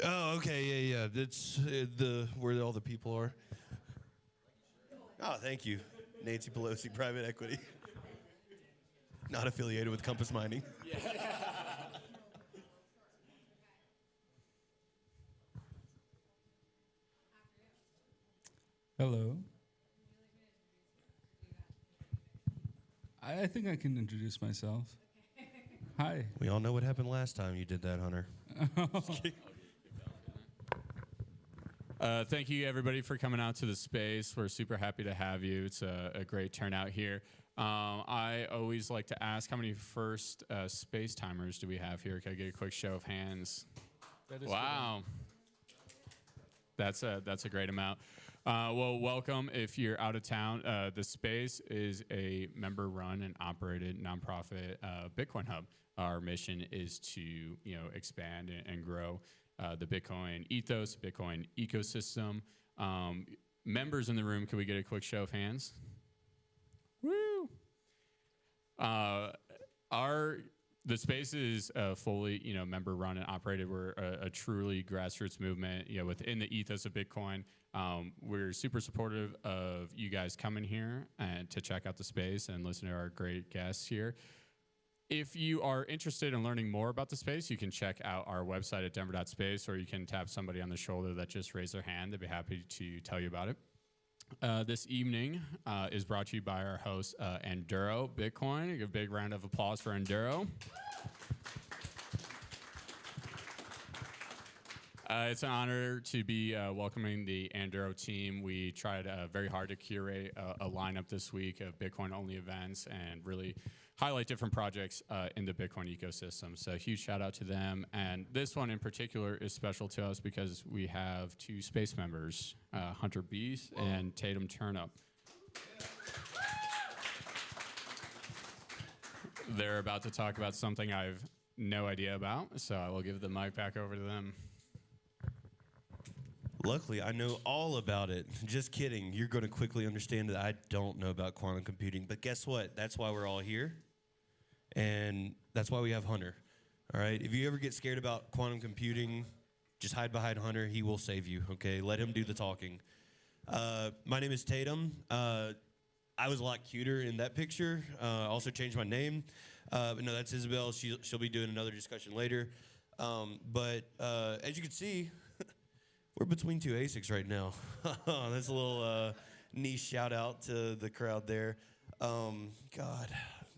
Oh, okay, yeah. That's the where all the people are. Oh, thank you, Nancy Pelosi, private equity, not affiliated with Compass Mining. Hello. I think I can introduce myself. Hi. We all know what happened last time you did that, Hunter. Thank you, everybody, for coming out to the space. We're super happy to have you. It's a great turnout here. I always like to ask, how many first space timers do we have here? Can I get a quick show of hands? Wow. That's a great amount. Well, welcome. If you're out of town, the space is a member-run and operated nonprofit Bitcoin hub. Our mission is to expand and grow the Bitcoin ethos, Bitcoin ecosystem. Members in the room, can we get a quick show of hands? Woo! The space is fully, member run and operated. We're a truly grassroots movement, within the ethos of Bitcoin. We're super supportive of you guys coming here and to check out the space and listen to our great guests here. If you are interested in learning more about the space, you can check out our website at denver.space, or you can tap somebody on the shoulder that just raised their hand. They'd be happy to tell you about it. This evening is brought to you by our host, Anduro Bitcoin. Give a big round of applause for Anduro. It's an honor to be welcoming the Anduro team. We tried very hard to curate a lineup this week of Bitcoin-only events and really highlight different projects in the Bitcoin ecosystem. So huge shout out to them. And this one in particular is special to us because we have two space members, Hunter Beast and Tatum Turnup. They're about to talk about something I have no idea about, so I will give the mic back over to them. Luckily, I know all about it. Just kidding. You're going to quickly understand that I don't know about quantum computing. But guess what? That's why we're all here. And that's why we have Hunter. All right? If you ever get scared about quantum computing, just hide behind Hunter. He will save you, okay? Let him do the talking. My name is Tatum. I was a lot cuter in that picture. Also changed my name. But no, that's Isabel. She'll be doing another discussion later. But as you can see, we're between two ASICs right now. That's a little niche shout out to the crowd there. God,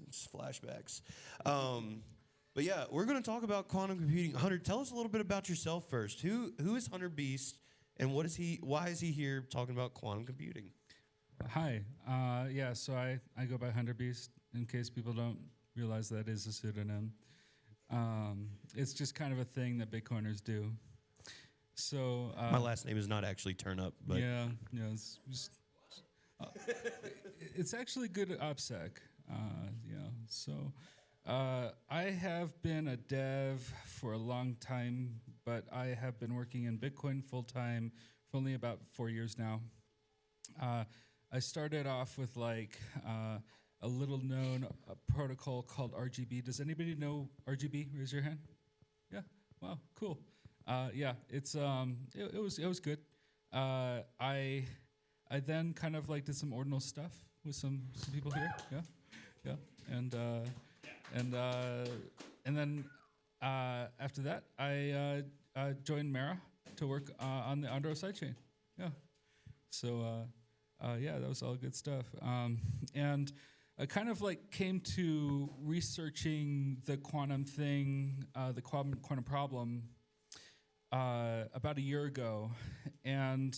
it's flashbacks. But yeah, we're going to talk about quantum computing. Hunter, tell us a little bit about yourself first. Who is Hunter Beast, and why is he here talking about quantum computing? Hi. So I go by Hunter Beast, in case people don't realize that is a pseudonym. It's just kind of a thing that Bitcoiners do. So my last name is not actually Turnup, but it's actually good at OPSEC. I have been a dev for a long time, but I have been working in Bitcoin full time for only about 4 years now. I started off with a little known protocol called RGB. Does anybody know RGB? Raise your hand. Yeah. Wow. Cool. It was good. I then kind of did some ordinal stuff with some people here. Yeah, and then after that I joined Mara to work on the Anduro sidechain. Yeah, so that was all good stuff. And I kind of came to researching the quantum thing, the quantum problem. About a year ago, and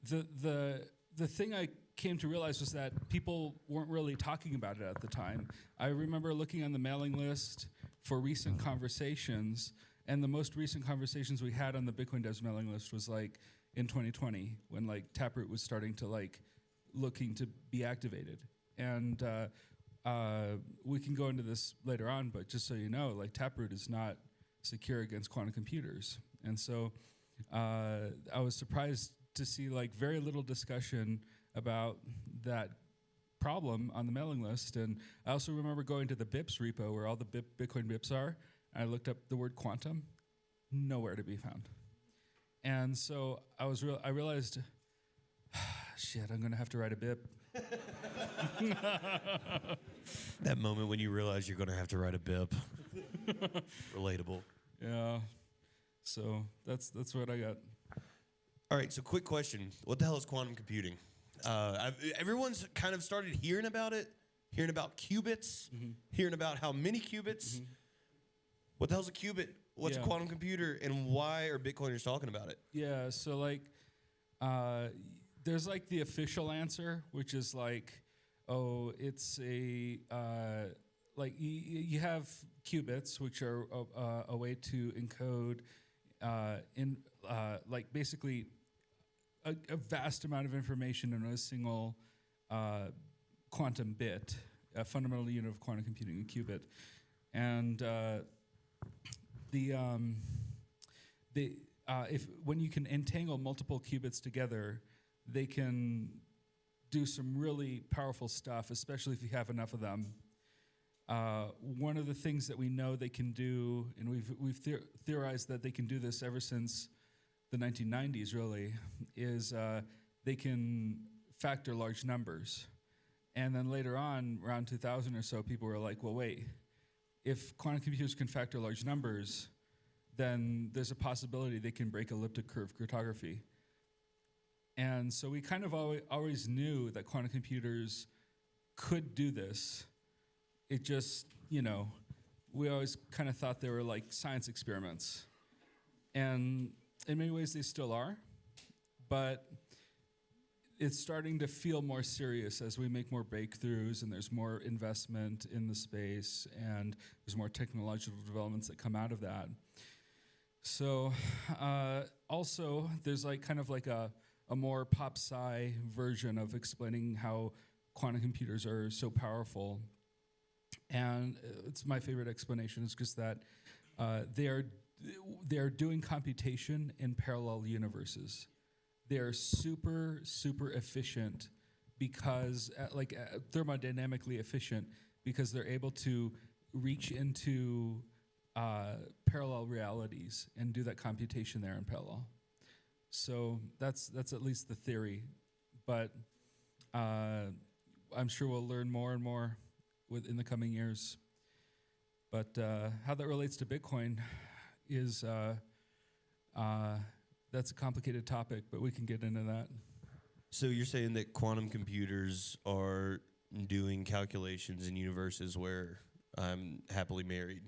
the thing I came to realize was that people weren't really talking about it at the time. I remember looking on the mailing list for recent conversations, and the most recent conversations we had on the Bitcoin Devs mailing list was in 2020 when Taproot was starting to looking to be activated. And we can go into this later on, but just so you know, Taproot is not secure against quantum computers. And so I was surprised to see very little discussion about that problem on the mailing list. And I also remember going to the BIPs repo where all the Bitcoin BIPs are, and I looked up the word quantum, nowhere to be found. And so I realized, shit, I'm gonna have to write a bib. That moment when you realize you're going to have to write a bib. Relatable. Yeah. So that's what I got. All right, so quick question. What the hell is quantum computing? Everyone's kind of started hearing about it, hearing about qubits, hearing about how many qubits. What the hell's a qubit? What's a Yeah. quantum computer, and why are Bitcoiners talking about it? Yeah. So like, there's like the official answer, which is like, oh, it's a like you have qubits, which are a way to encode in like basically a vast amount of information in a single quantum bit, a fundamental unit of quantum computing, a qubit, and if when you can entangle multiple qubits together, they can do some really powerful stuff, especially if you have enough of them. One of the things that we know they can do, and we've theorized that they can do this ever since the 1990s, really, is they can factor large numbers. And then later on, around 2000 or so, people were like, well, wait, if quantum computers can factor large numbers, then there's a possibility they can break elliptic curve cryptography. And so we kind of always knew that quantum computers could do this. It just, we always kind of thought they were like science experiments. And in many ways they still are, but it's starting to feel more serious as we make more breakthroughs and there's more investment in the space and there's more technological developments that come out of that. So also there's like kind of like a more pop sci version of explaining how quantum computers are so powerful. And it's my favorite explanation is just that they are doing computation in parallel universes. They are super, super efficient because, thermodynamically efficient because they're able to reach into parallel realities and do that computation there in parallel. So that's at least the theory, but I'm sure we'll learn more and more in the coming years. But how that relates to Bitcoin is that's a complicated topic, but we can get into that. So you're saying that quantum computers are doing calculations in universes where I'm happily married.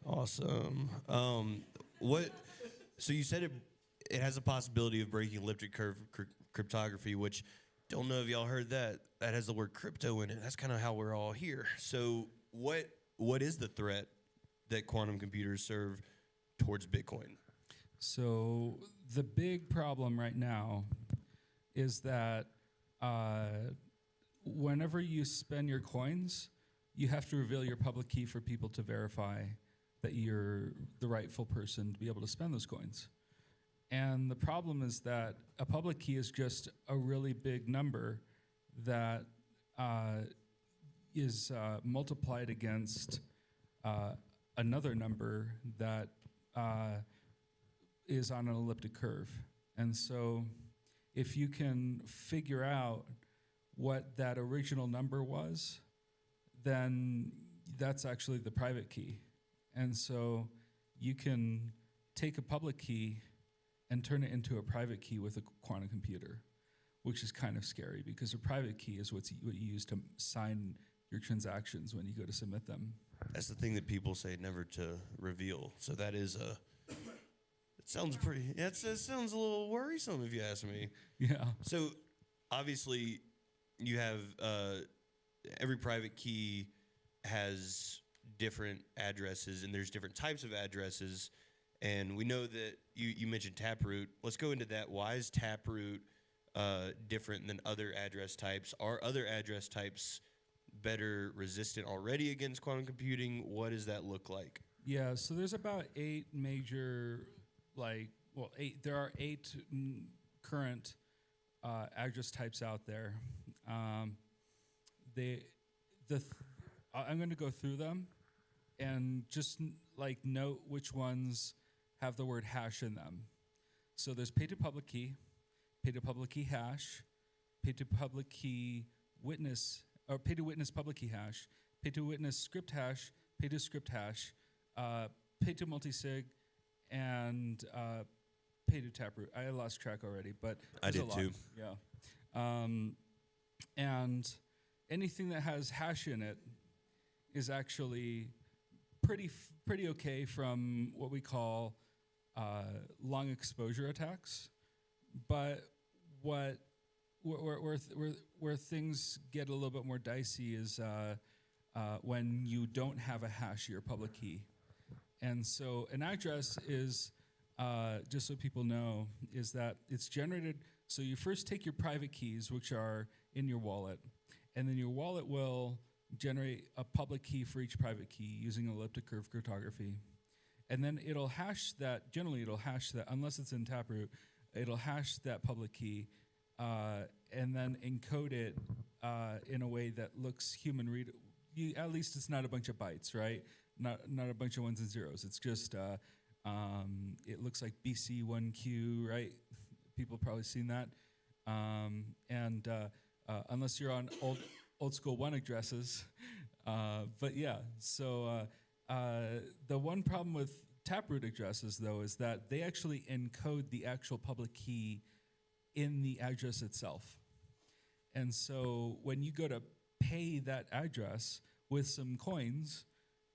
Awesome. So you said it has a possibility of breaking elliptic curve cryptography, which don't know if y'all heard that. That has the word crypto in it. That's kind of how we're all here. So what is the threat that quantum computers serve towards Bitcoin? So the big problem right now is that whenever you spend your coins, you have to reveal your public key for people to verify that you're the rightful person to be able to spend those coins. And the problem is that a public key is just a really big number that is multiplied against another number that is on an elliptic curve. And so if you can figure out what that original number was, then that's actually the private key. And so you can take a public key and turn it into a private key with a quantum computer, which is kind of scary because a private key is what you use to sign your transactions when you go to submit them. That's the thing that people say never to reveal. So that is it sounds pretty, it sounds a little worrisome if you ask me. Yeah. So obviously you have, every private key has different addresses and there's different types of addresses. And we know that you mentioned Taproot. Let's go into that. Why is Taproot different than other address types? Are other address types better resistant already against quantum computing? What does that look like? Yeah, so there's about 8 major, there are 8 current address types out there. I'm going to go through them and just note which ones have the word hash in them. So there's pay to public key hash, pay to public key witness, or pay to witness public key hash, pay to witness script hash, pay to script hash, pay to multisig, and pay to taproot. I lost track already, but I did a lot. too. Yeah. And anything that has hash in it is actually pretty okay from what we call long exposure attacks. But where things get a little bit more dicey is when you don't have a hash to your public key. And so an address is, just so people know, is that it's generated. So you first take your private keys, which are in your wallet, and then your wallet will generate a public key for each private key using elliptic curve cryptography. And then it'll hash that, generally it'll hash that, unless it's in Taproot, it'll hash that public key and then encode it in a way that looks human read. At least it's not a bunch of bytes, right? Not a bunch of ones and zeros. It's just, it looks like BC1Q, right? People have probably seen that. Unless you're on old school one addresses. But yeah, so the one problem with Taproot addresses, though, is that they actually encode the actual public key in the address itself. And so when you go to pay that address with some coins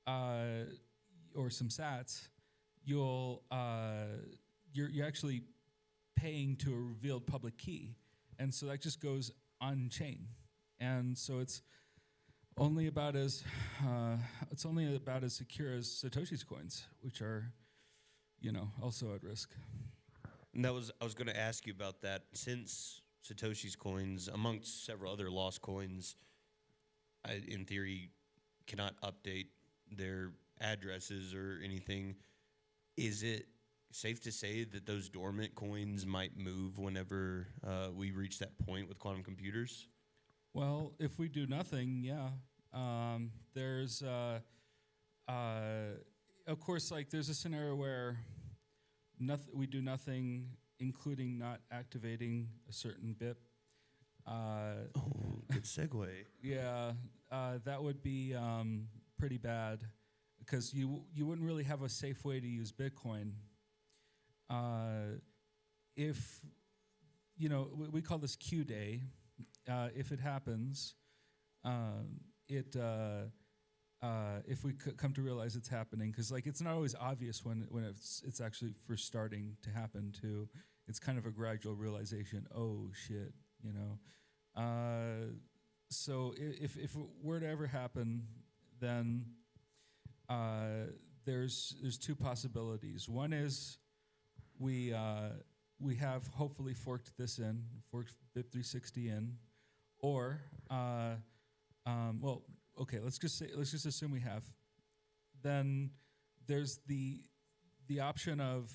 or some sats, you're actually paying to a revealed public key. And so that just goes on chain. And so it's only about as secure as Satoshi's coins, which are, also at risk. And I was going to ask you about that. Since Satoshi's coins, amongst several other lost coins, in theory, cannot update their addresses or anything, is it safe to say that those dormant coins might move whenever we reach that point with quantum computers? Well, if we do nothing, yeah. There's, of course, like there's a scenario where we do nothing, including not activating a certain BIP. Good segue. Yeah, that would be pretty bad because you wouldn't really have a safe way to use Bitcoin. If, we call this Q day. If it happens, if we come to realize it's happening, because it's not always obvious when it's actually first starting to happen too. It's kind of a gradual realization. Oh shit, So if it were to ever happen, then there's two possibilities. One is we have hopefully forked BIP 360 in. Or, let's just assume we have. Then there's the option of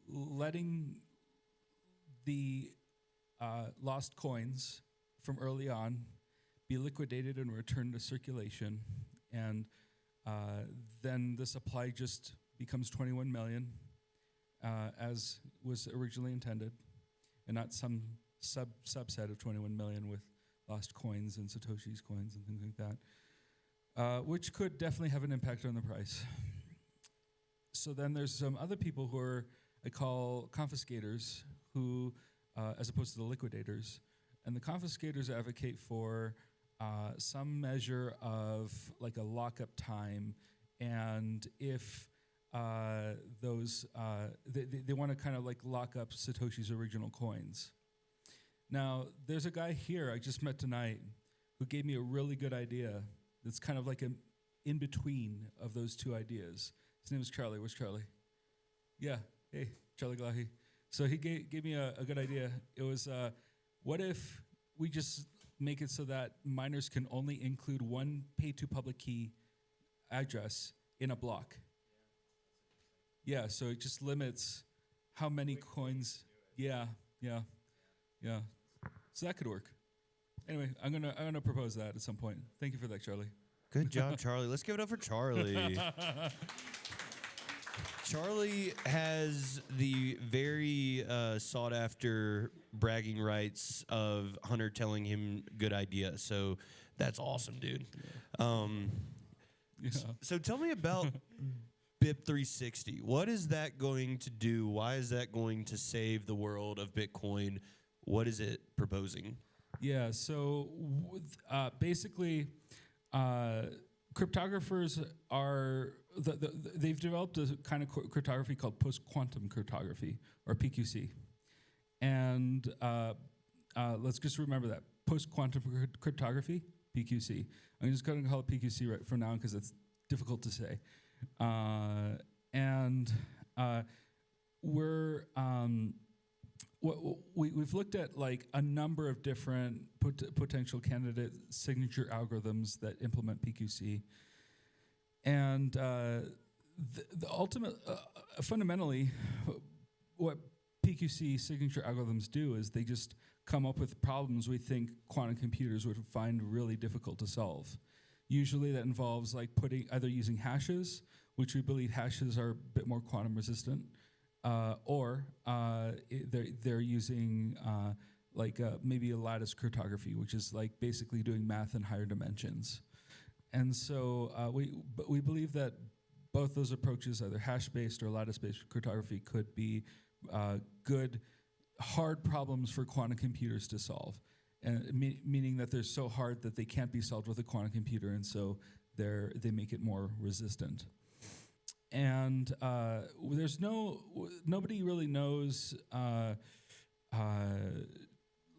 letting the lost coins from early on be liquidated and returned to circulation, and then the supply just becomes 21 million, as was originally intended, and not some subset of 21 million with lost coins and Satoshi's coins and things like that, which could definitely have an impact on the price. So then there's some other people who I call confiscators, who, as opposed to the liquidators, and the confiscators advocate for some measure of a lockup time, and if they want to kind of lock up Satoshi's original coins. Now, there's a guy here I just met tonight who gave me a really good idea. It's kind of like an in-between of those two ideas. His name is Charlie. Where's Charlie? Yeah. Hey, Charlie Glahe. So he gave me a good idea. It was, what if we just make it so that miners can only include one pay-to-public key address in a block? Yeah, so it just limits how many coins. Yeah. So that could work. Anyway, I'm gonna propose that at some point. Thank you for that, Charlie. Good job, Charlie. Let's give it up for Charlie. Charlie has the very sought after bragging rights of Hunter telling him good idea. So that's awesome, dude. Yeah. So tell me about BIP 360. What is that going to do? Why is that going to save the world of Bitcoin? What is it proposing? Yeah, so basically, cryptographers are they've developed a kind of cryptography called post-quantum cryptography, or PQC, and let's just remember that post-quantum cryptography, PQC. I'm just going to call it PQC right for now because it's difficult to say, and we're we've looked at like a number of different potential candidate signature algorithms that implement PQC, and the ultimate, fundamentally, what PQC signature algorithms do is they just come up with problems we think quantum computers would find really difficult to solve. Usually that involves like either using hashes, which we believe hashes are a bit more quantum resistant, or they're using maybe a lattice cryptography, which is like basically doing math in higher dimensions. And so we believe that both those approaches, either hash-based or lattice-based cryptography, could be good, hard problems for quantum computers to solve, and meaning that they're so hard that they can't be solved with a quantum computer, and so they make it more resistant. And nobody really knows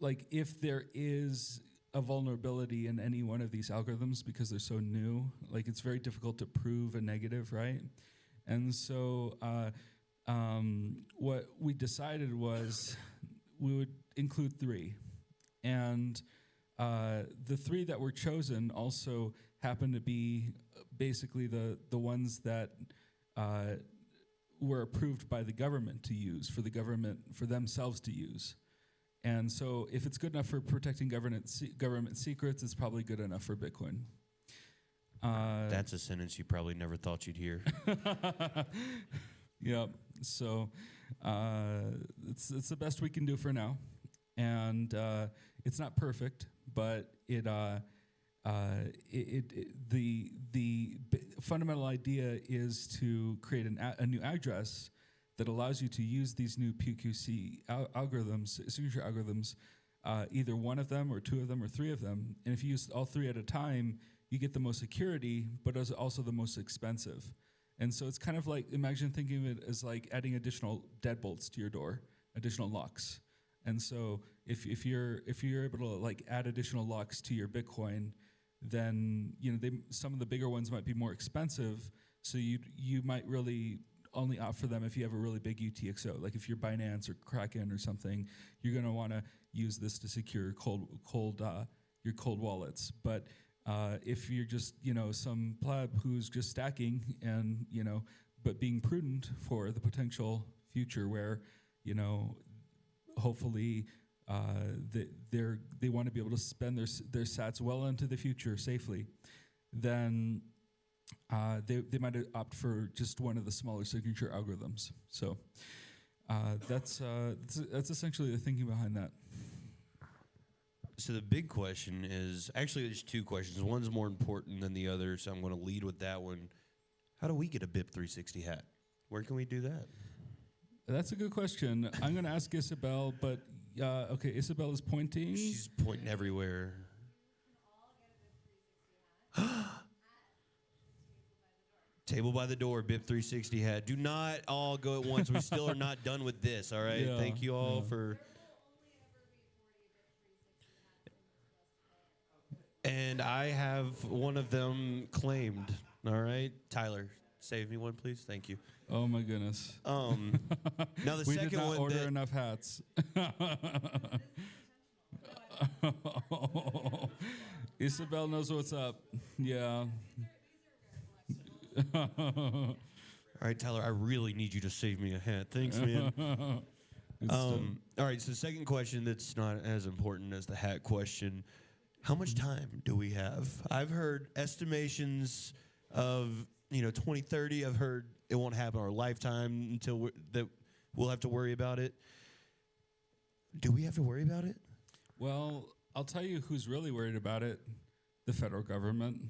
like if there is a vulnerability in any one of these algorithms because they're so new. Like it's very difficult to prove a negative, right? And so what we decided was we would include 3. And the 3 that were chosen also happen to be basically the ones that were approved by the government to use, for themselves to use. And so if it's good enough for protecting government secrets, it's probably good enough for Bitcoin. That's a sentence you probably never thought you'd hear. Yep. So it's the best we can do for now. And it's not perfect, but the fundamental idea is to create a new address that allows you to use these new PQC algorithms, signature algorithms, either one of them or 2 of them or 3 of them. And if you use all 3 at a time, you get the most security, but also the most expensive. And so it's kind of like, imagine thinking of it as like adding additional deadbolts to your door, additional locks. And so if you're able to like add additional locks to your Bitcoin, then some of the bigger ones might be more expensive. So you might really only opt for them if you have a really big UTXO. Like if you're Binance or Kraken or something, you're going to want to use this to secure your cold wallets. But if you're just some pleb who's just stacking and but being prudent for the potential future where hopefully they want to be able to spend their sats well into the future safely, then they might opt for just one of the smaller signature algorithms. So that's essentially the thinking behind that. So the big question is, actually there's 2 questions. One's more important than the other, so I'm going to lead with that one. How do we get a BIP 360 hat? Where can we do that? That's a good question. I'm going to ask Isabel, but okay, Isabel is pointing. She's pointing everywhere. Table by the door, BIP 360 hat. Do not all go at once. We still are not done with this, all right? Yeah, Thank you all for... And I have one of them claimed, all right? Tyler, save me one, please. Thank you. Oh, my goodness. Now the We second did not one... order enough hats. Isabel knows what's up. Yeah. All right, Tyler, I really need you to save me a hat. Thanks, man. All right, so the second question that's not as important as the hat question. How much time do we have? I've heard estimations of 2030. I've heard it won't happen our lifetime until we'll have to worry about it. Do we have to worry about it? Well, I'll tell you who's really worried about it: the federal government.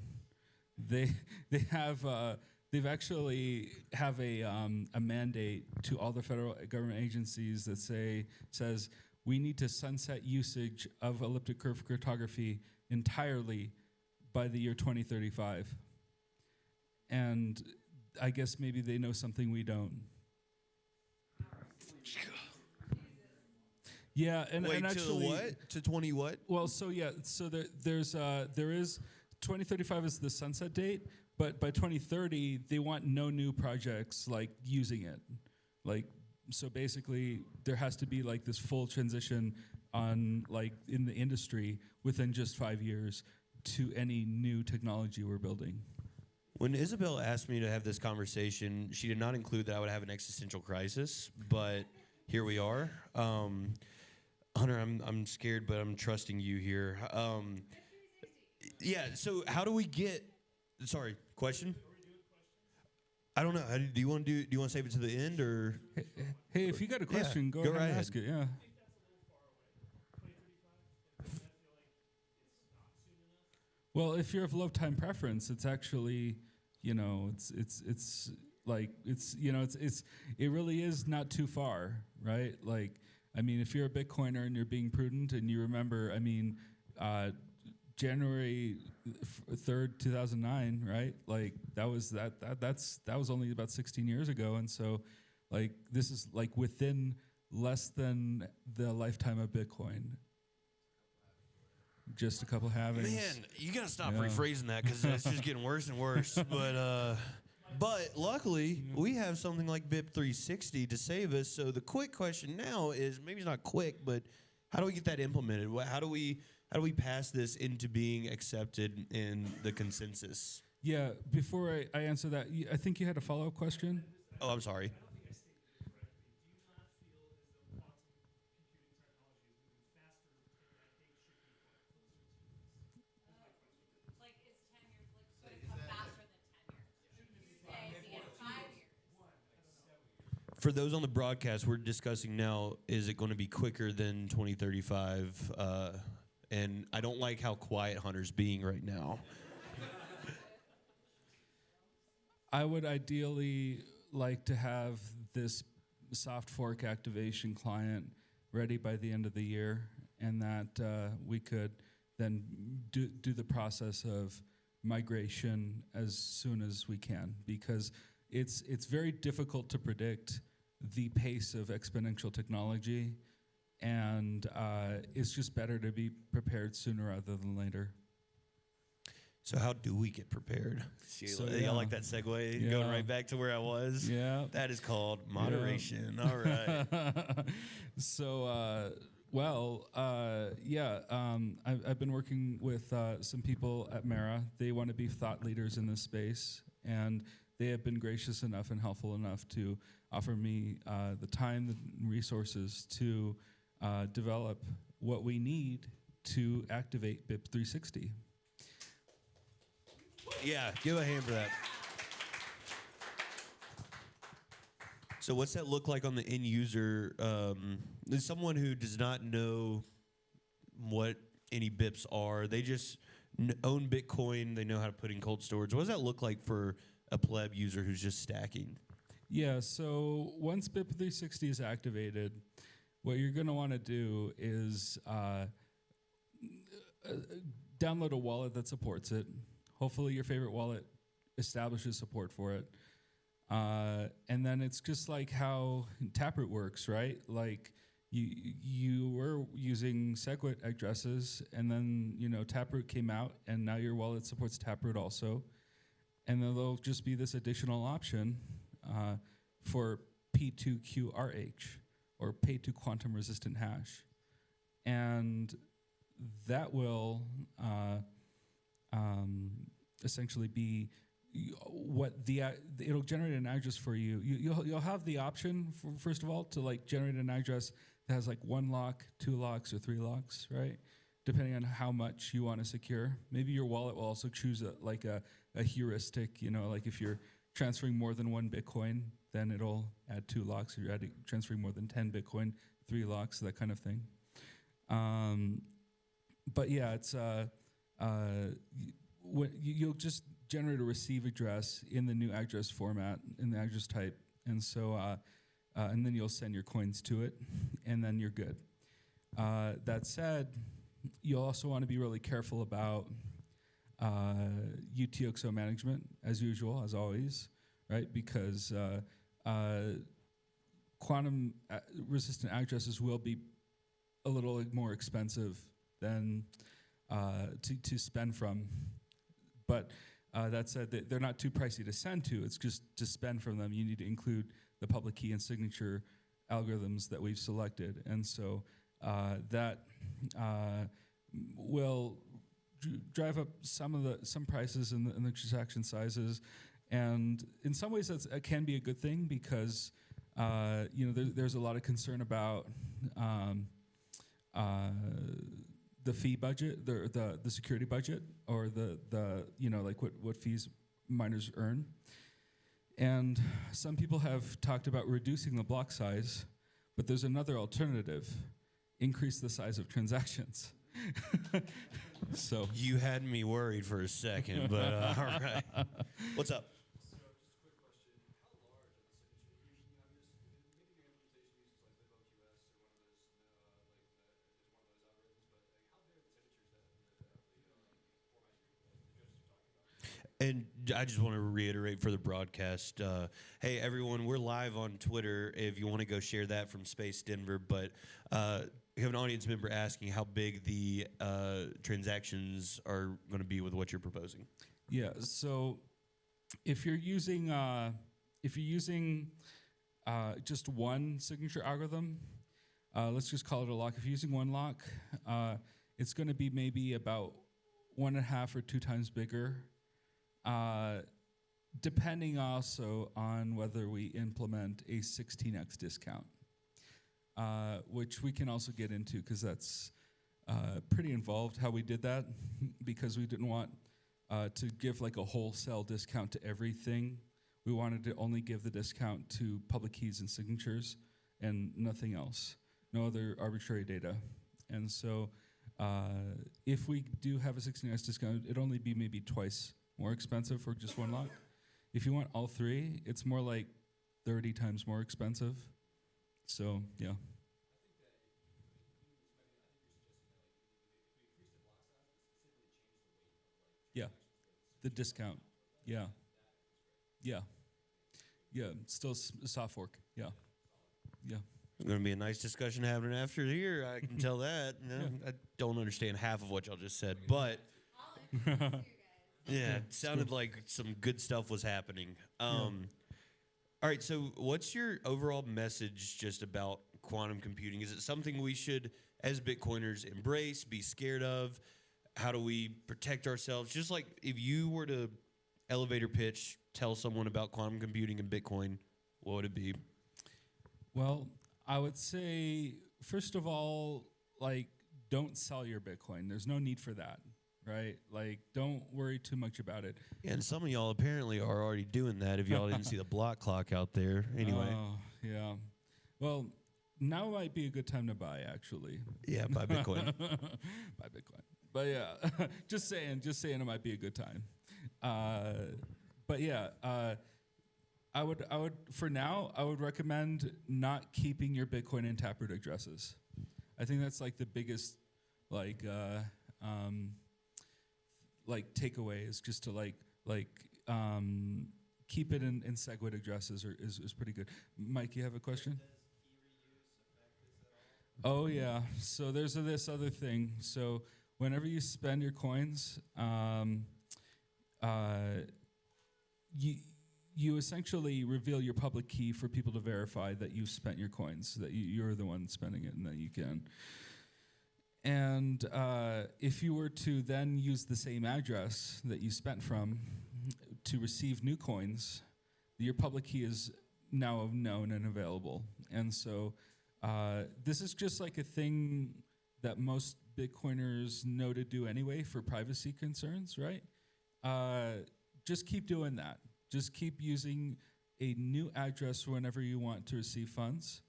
They have they've actually have a mandate to all the federal government agencies that says we need to sunset usage of elliptic curve cartography entirely by the year 2035. And I guess maybe they know something we don't. Yeah, and Wait, actually, to what? To 20 what? well, so yeah, so there is 2035 is the sunset date, but by 2030 they want no new projects like using it. Like, so basically there has to be like this full transition on like in the industry within just 5 years to any new technology we're building. When Isabel asked me to have this conversation, she did not include that I would have an existential crisis, but here we are. Hunter, I'm scared, but I'm trusting you here. Yeah, so how do we get, sorry, question? I don't know. Do you want to save it to the end, or? Hey, if you got a question, go go ahead right and ahead. ask it. Yeah. Well, if you're of low time preference, it's actually, it's like it really is not too far, right? Like, I mean, if you're a Bitcoiner and you're being prudent and you remember, I mean, January 3rd, 2009, right? Like that was only about 16 years ago, and so, like, this is like within less than the lifetime of Bitcoin. Just a couple halvings. Man, you gotta stop Yeah. rephrasing that because it's just getting worse and worse. But luckily, we have something like BIP 360 to save us. So the quick question now is, maybe it's not quick, but how do we get that implemented? How do we pass this into being accepted in the consensus? Yeah, before I answer that, I think you had a follow-up question. Oh, I'm sorry. For those on the broadcast, we're discussing now, is it going to be quicker than 2035? And I don't like how quiet Hunter's being right now. I would ideally like to have this soft fork activation client ready by the end of the year, and that we could then do the process of migration as soon as we can, because it's very difficult to predict the pace of exponential technology, and it's just better to be prepared sooner rather than later. So how do we get prepared? So, Y'all yeah. like that segue? Yeah. Going right back to where I was? Yeah. That is called moderation. All right. So, I've been working with some people at Mara. They want to be thought leaders in this space, and they have been gracious enough and helpful enough to offer me the time and resources to develop what we need to activate BIP 360. Yeah, give a hand for that. So what's that look like on the end user? There's someone who does not know what any BIPs are. They just own Bitcoin. They know how to put in cold storage. What does that look like for a pleb user who's just stacking? Yeah, so once BIP 360 is activated, what you're going to want to do is download a wallet that supports it. Hopefully your favorite wallet establishes support for it. And then it's just like how Taproot works, right? Like you were using SegWit addresses, and then Taproot came out, and now your wallet supports Taproot also. And then there'll just be this additional option for P2QRH, or pay to quantum resistant hash. And that will essentially be what it'll generate an address for you. You'll have the option, first of all, to like generate an address that has like 1 lock, 2 locks, or 3 locks, right? Depending on how much you want to secure. Maybe your wallet will also choose a heuristic, like if you're transferring more than 1 Bitcoin, then it'll add 2 locks. If you're transferring more than 10 Bitcoin, 3 locks, that kind of thing. But yeah, it's you'll just generate a receive address in the new address format, in the address type, and so and then you'll send your coins to it, and then you're good. That said, you'll also want to be really careful about UTXO management, as usual, as always, right? Because quantum resistant addresses will be a little more expensive than to spend from. But that said, they're not too pricey to send to. It's just to spend from them, you need to include the public key and signature algorithms that we've selected. And so that will drive up some prices in the transaction sizes. And in some ways, that can be a good thing because there's a lot of concern about the fee budget, the security budget, or the like what fees miners earn. And some people have talked about reducing the block size, but there's another alternative: increase the size of transactions. So you had me worried for a second, but all right. What's up? So just a quick question. How large are the signatures? Maybe your implementation uses like LibOQS or one of those, is one of those algorithms, but like, how big are the signatures that the format the judges are talking about? And I just want to reiterate for the broadcast, hey, everyone, we're live on Twitter if you want to go share that from Space Denver. But we have an audience member asking how big the transactions are going to be with what you're proposing. yeah, so if you're using just one signature algorithm, let's just call it a lock. If you're using one lock, it's going to be maybe about 1.5 or 2 times bigger. Depending also on whether we implement a 16x discount, which we can also get into because that's pretty involved how we did that because we didn't want to give like a wholesale discount to everything. We wanted to only give the discount to public keys and signatures and nothing else, no other arbitrary data. And so if we do have a 16x discount, it'd only be maybe twice more expensive for just one lock. If you want all 3, it's more like 30 times more expensive. So, yeah. Yeah, the discount. Yeah. Yeah. Yeah, still soft fork. Yeah. Yeah. It's going to be a nice discussion happening after here. I can tell that. I don't understand half of what y'all just said, but yeah, it sounded like some good stuff was happening. All right, so what's your overall message just about quantum computing? Is it something we should, as Bitcoiners, embrace, be scared of? How do we protect ourselves? Just like if you were to elevator pitch, tell someone about quantum computing and Bitcoin, what would it be? Well, I would say, first of all, like, don't sell your Bitcoin. There's no need for that, right? Like, don't worry too much about it. Yeah, and some of y'all apparently are already doing that if y'all didn't see the block clock out there. Anyway. Oh, yeah. Well, now might be a good time to buy, actually. Yeah, buy Bitcoin. Buy Bitcoin. But yeah, just saying it might be a good time. But yeah, I would for now, I would recommend not keeping your Bitcoin in Taproot addresses. I think that's like the biggest takeaway is just to keep it in SegWit addresses is pretty good. Mike, you have a question? Oh yeah. So there's this other thing. So whenever you spend your coins, you essentially reveal your public key for people to verify that you spent your coins, that you're the one spending it, and that you can. And if you were to then use the same address that you spent from to receive new coins, your public key is now known and available. And so this is just like a thing that most Bitcoiners know to do anyway for privacy concerns, right? Just keep doing that. Just keep using a new address whenever you want to receive funds,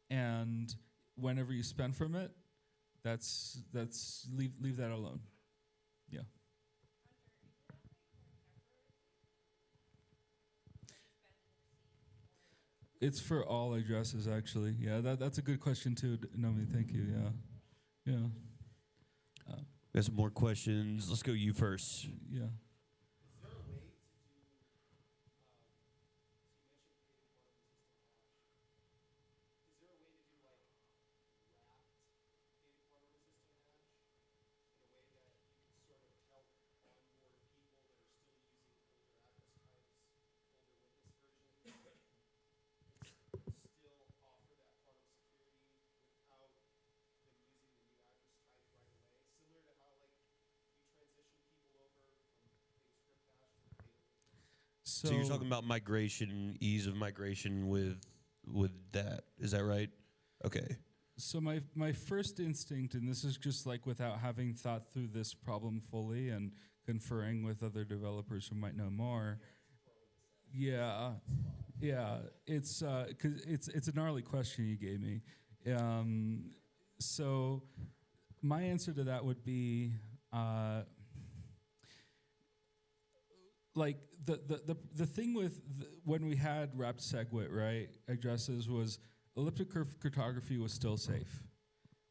and whenever you spend from it, that's leave that alone. Yeah. It's for all addresses, actually. Yeah, that's a good question too, Nomi. Thank you. Yeah, yeah, Got some more questions. Let's go you first. yeah. Is there a way to do, so you mentioned creating quantum resistant hash. Is there a way to do like wrapped data quantum resistant hash in a way that you could sort of help onboard people that are still using older address types, older witness versions, but still offer that quantum security without them using the new address type right away? Similar to how like you transition people over from big script hash to data witness. So you're talking about migration, ease of migration with that. Is that right? Okay. So my first instinct, and this is just like without having thought through this problem fully and conferring with other developers who might know more. Yeah, yeah. It's 'cause it's a gnarly question you gave me. So my answer to that would be like the thing with when we had wrapped SegWit, right, addresses was elliptic curve cryptography was still safe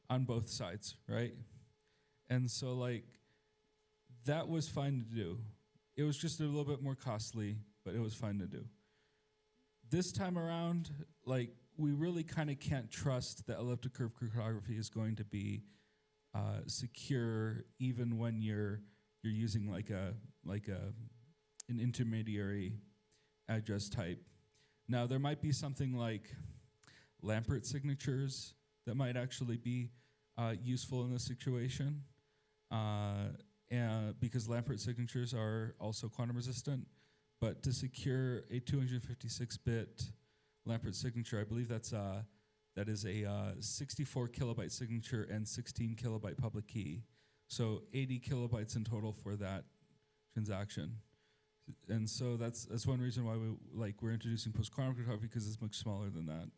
on both sides, right? And so like that was fine to do. It was just a little bit more costly, but it was fine to do. This time around, like we really kind of can't trust that elliptic curve cryptography is going to be secure even when you're using like an intermediary address type. Now there might be something like Lampert signatures that might actually be useful in this situation, and because Lampert signatures are also quantum resistant. But to secure a 256-bit Lampert signature, I believe that is a 64 kilobyte signature and 16 kilobyte public key, so 80 kilobytes in total for that transaction. And so that's one reason why we're introducing post-quantum cryptography, because it's much smaller than that.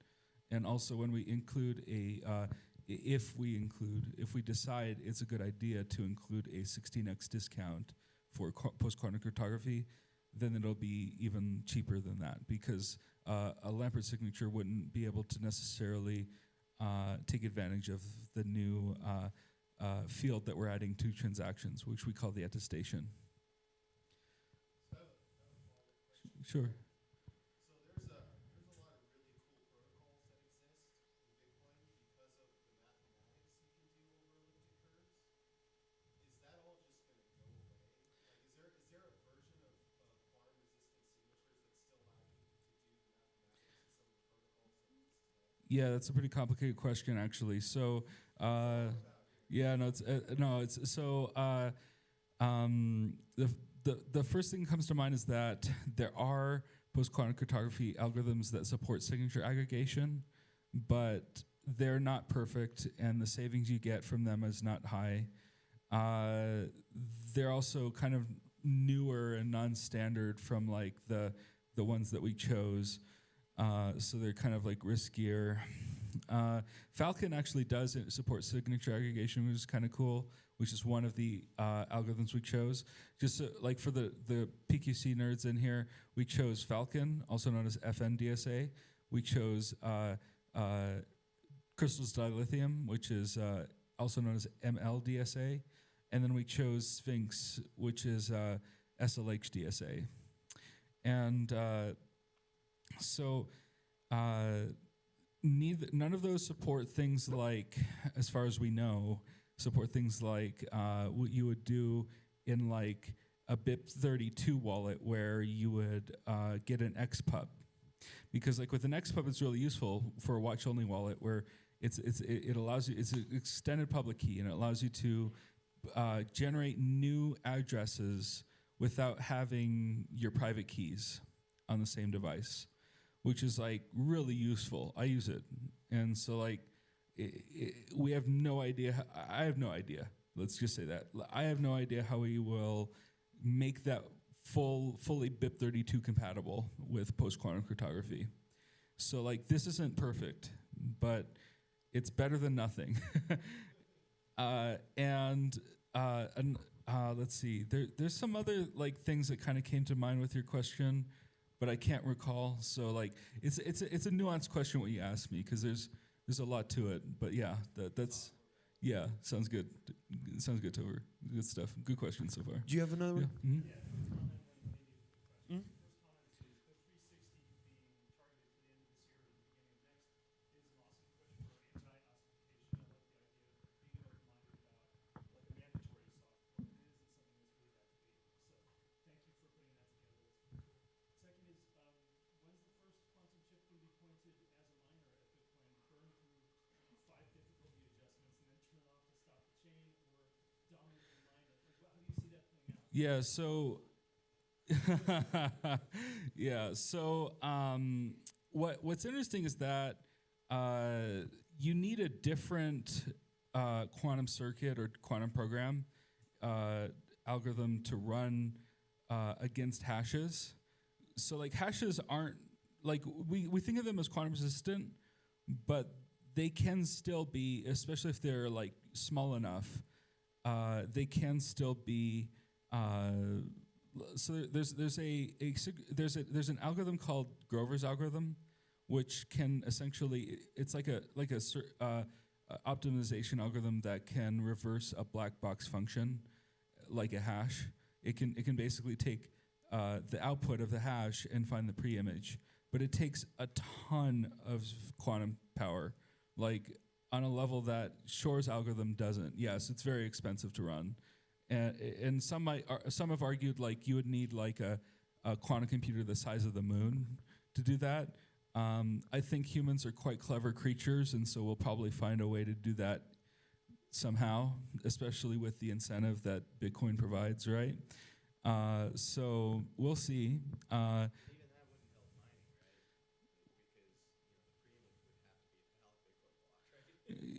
And also when we include if we decide it's a good idea to include a 16x discount for post-quantum cryptography, then it'll be even cheaper than that, because a Lampert signature wouldn't be able to necessarily take advantage of the new field that we're adding to transactions, which we call the attestation. Sure. So there's a lot of really cool protocols that exist in Bitcoin because of the mathematics you can do over elliptic curves. Is that all just going to go away? Like, is there a version of quantum resistant signatures that still allow you to do the mathematics and some of the protocols that exist today? Yeah, that's a pretty complicated question, actually. So, yeah, no, it's so. The first thing that comes to mind is that there are post-quantum cryptography algorithms that support signature aggregation, but they're not perfect, and the savings you get from them is not high. They're also kind of newer and non-standard from like the ones that we chose, so they're kind of like riskier. Falcon actually does support signature aggregation, which is kind of cool, which is one of the algorithms we chose. Just like for the PQC nerds in here, we chose Falcon, also known as FNDSA. We chose crystals dilithium, which is also known as MLDSA. And then we chose Sphinx, which is SLHDSA. And so none of those support things like, as far as we know, support things like what you would do in like a BIP32 wallet, where you would get an XPub. Because like with an XPub, it's really useful for a watch-only wallet, where it allows you, it's an extended public key, and it allows you to generate new addresses without having your private keys on the same device, which is like really useful. I use it, and so like we have no idea. I have no idea. Let's just say that I have no idea how we will make that fully BIP32 compatible with post-quantum cryptography. So like this isn't perfect, but it's better than nothing. Let's see. There's some other like things that kind of came to mind with your question, but I can't recall. So like it's a nuanced question what you asked me because there's a lot to it. But yeah, that's yeah, sounds good. Sounds good, Tover. Good stuff. Good question so far. Do you have another Yeah. one? Yeah, so yeah, so what's interesting is that you need a different quantum circuit or quantum program algorithm to run against hashes. So like hashes aren't like we think of them as quantum resistant, but they can still be, especially if they're like small enough, they can still be. So there's an algorithm called Grover's algorithm, which can essentially it's like a optimization algorithm that can reverse a black box function, like a hash. It can basically take the output of the hash and find the pre-image, but it takes a ton of quantum power, like on a level that Shor's algorithm doesn't. Yes, it's very expensive to run. And some have argued like you would need like a quantum computer the size of the moon to do that. I think humans are quite clever creatures, and so we'll probably find a way to do that somehow, especially with the incentive that Bitcoin provides, right? So we'll see.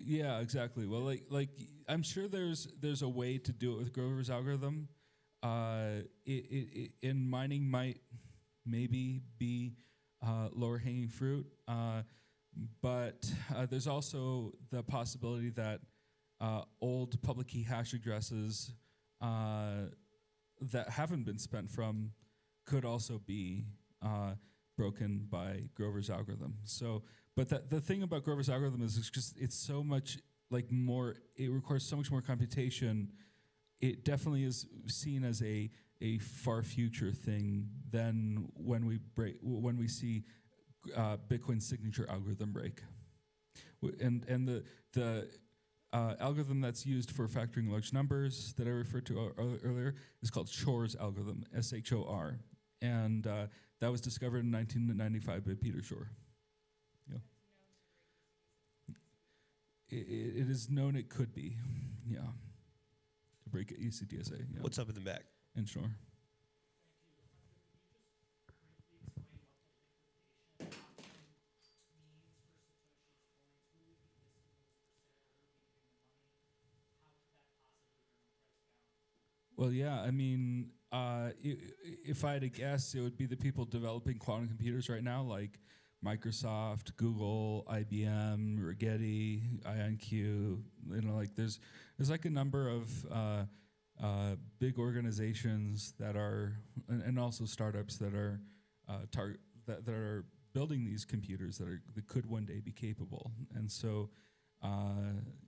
Yeah, exactly. Well, like I'm sure there's a way to do it with Grover's algorithm. In mining might maybe be lower hanging fruit, but there's also the possibility that old public key hash addresses that haven't been spent from could also be broken by Grover's algorithm. So. But the thing about Grover's algorithm is it's so much like more. It requires so much more computation. It definitely is seen as a far future thing than when we see Bitcoin's signature algorithm break. And the algorithm that's used for factoring large numbers that I referred to earlier is called Shor's algorithm, SHOR, and that was discovered in 1995 by Peter Shor. It is known it could be, yeah, to break ECTSA. Yeah. What's up in the back? And sure. Well, yeah, I mean, if I had to guess, it would be the people developing quantum computers right now, like Microsoft, Google, IBM, Rigetti, IonQ. You know, like there's like a number of big organizations that are, and also startups that are that are building these computers that could one day be capable. And so,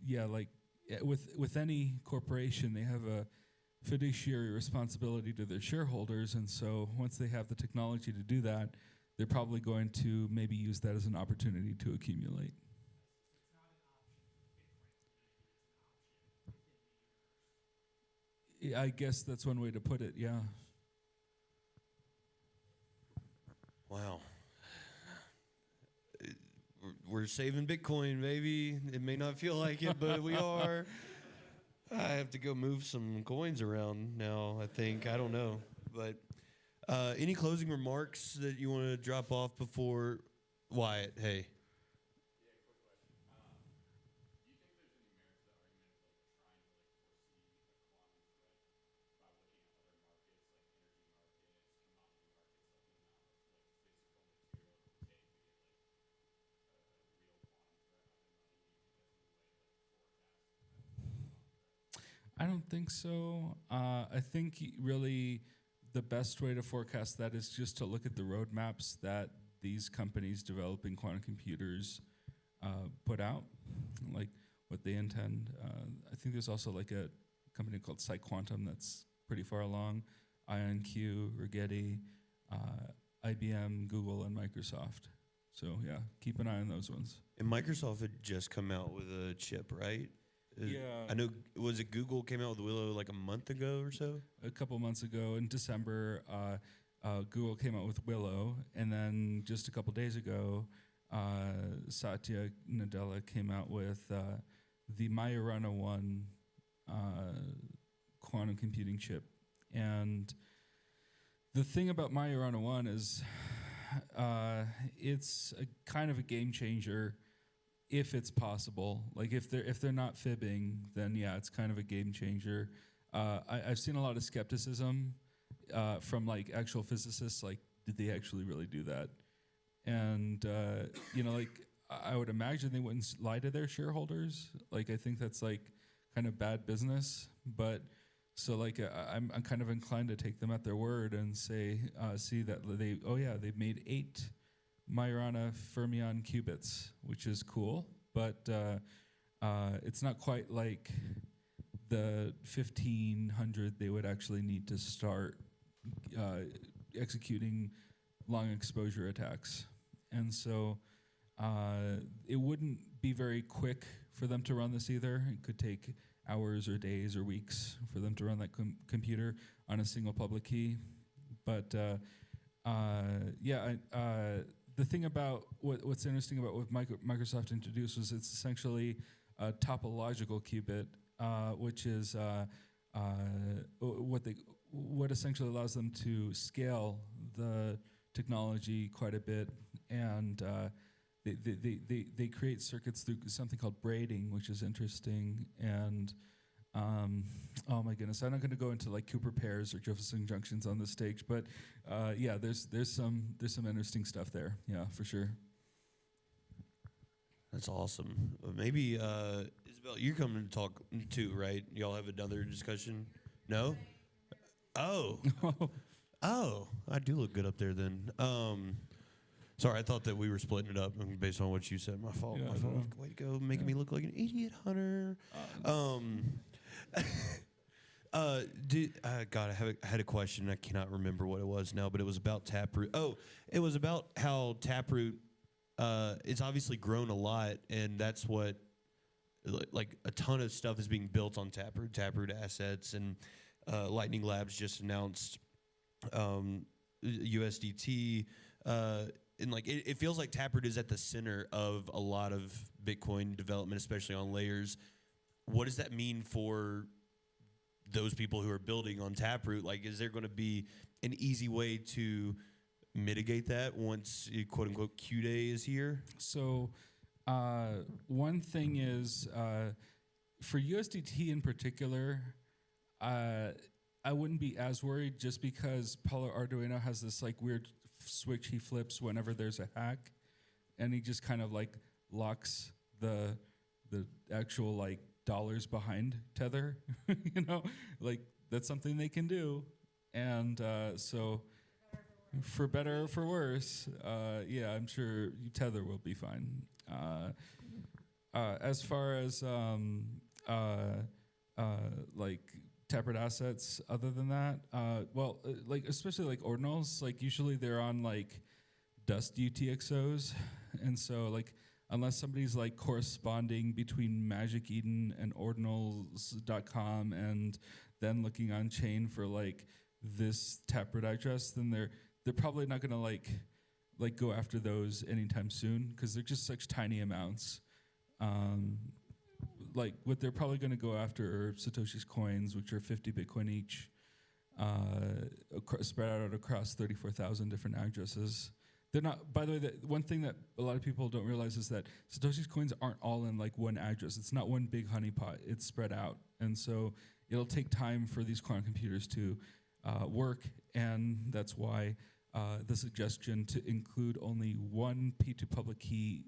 yeah, like with any corporation, they have a fiduciary responsibility to their shareholders, and so once they have the technology to do that, they're probably going to maybe use that as an opportunity to accumulate. Yeah, I guess that's one way to put it, yeah. Wow. We're saving Bitcoin, baby. It may not feel like it, but we are. I have to go move some coins around now, I think. I don't know. But any closing remarks that you want to drop off before Wyatt? Hey. I don't think so. I think really the best way to forecast that is just to look at the roadmaps that these companies developing quantum computers put out, like what they intend. I think there's also like a company called PsiQuantum that's pretty far along, IonQ, Rigetti, IBM, Google, and Microsoft. So yeah, keep an eye on those ones. And Microsoft had just come out with a chip, right? Yeah. I know, was it Google came out with Willow like a month ago or so? A couple months ago in December, Google came out with Willow, and then just a couple days ago, Satya Nadella came out with the Majorana 1 quantum computing chip. And the thing about Majorana 1 is it's a kind of a game changer if it's possible. Like if they're not fibbing, then yeah, it's kind of a game changer. I've seen a lot of skepticism from like actual physicists, like did they actually really do that? And like I would imagine they wouldn't lie to their shareholders. Like I think that's like kind of bad business. But so like I'm kind of inclined to take them at their word and say see that they've made 8 Majorana fermion qubits, which is cool, but it's not quite like the 1500 they would actually need to start executing long exposure attacks. And so it wouldn't be very quick for them to run this either. It could take hours or days or weeks for them to run that computer on a single public key. But the thing about what's interesting about what Microsoft introduced was it's essentially a topological qubit, which is what essentially allows them to scale the technology quite a bit, and they create circuits through something called braiding, which is interesting. And oh my goodness, I'm not going to go into like Cooper pairs or Jefferson junctions on this stage, but yeah, there's some interesting stuff there. Yeah, for sure. That's awesome. Maybe Isabel, you're coming to talk too, right? Y'all have another discussion? No? Oh. Oh, I do look good up there then. Sorry, I thought that we were splitting it up based on what you said. My fault. Yeah, My fault. no. Way to go, making me look like an idiot, Hunter. God, I had a question. I cannot remember what it was now, but it was about Taproot. Oh, it was about how Taproot. It's obviously grown a lot, and that's what, like, a ton of stuff is being built on Taproot assets, and Lightning Labs just announced USDT. And like it feels like Taproot is at the center of a lot of Bitcoin development, especially on layers. What does that mean for those people who are building on Taproot? Like, is there going to be an easy way to mitigate that once quote unquote Q Day is here? So one thing is for USDT in particular, I wouldn't be as worried just because Paulo Arduino has this like weird switch he flips whenever there's a hack, and he just kind of like locks the actual like dollars behind Tether. Like that's something they can do. And so for better or for worse, yeah, I'm sure Tether will be fine. As far as like Taproot assets, other than that, like especially like ordinals, like usually they're on like dust UTXOs, and so like unless somebody's like corresponding between Magic Eden and ordinals.com and then looking on chain for like this Taproot address, then they're probably not gonna like go after those anytime soon because they're just such tiny amounts. Like what they're probably going to go after are Satoshi's coins, which are 50 Bitcoin each, spread out across 34,000 different addresses. They're not. By the way, one thing that a lot of people don't realize is that Satoshi's coins aren't all in like one address. It's not one big honeypot. It's spread out, and so it'll take time for these quantum computers to work, and that's why the suggestion to include only one P2 public key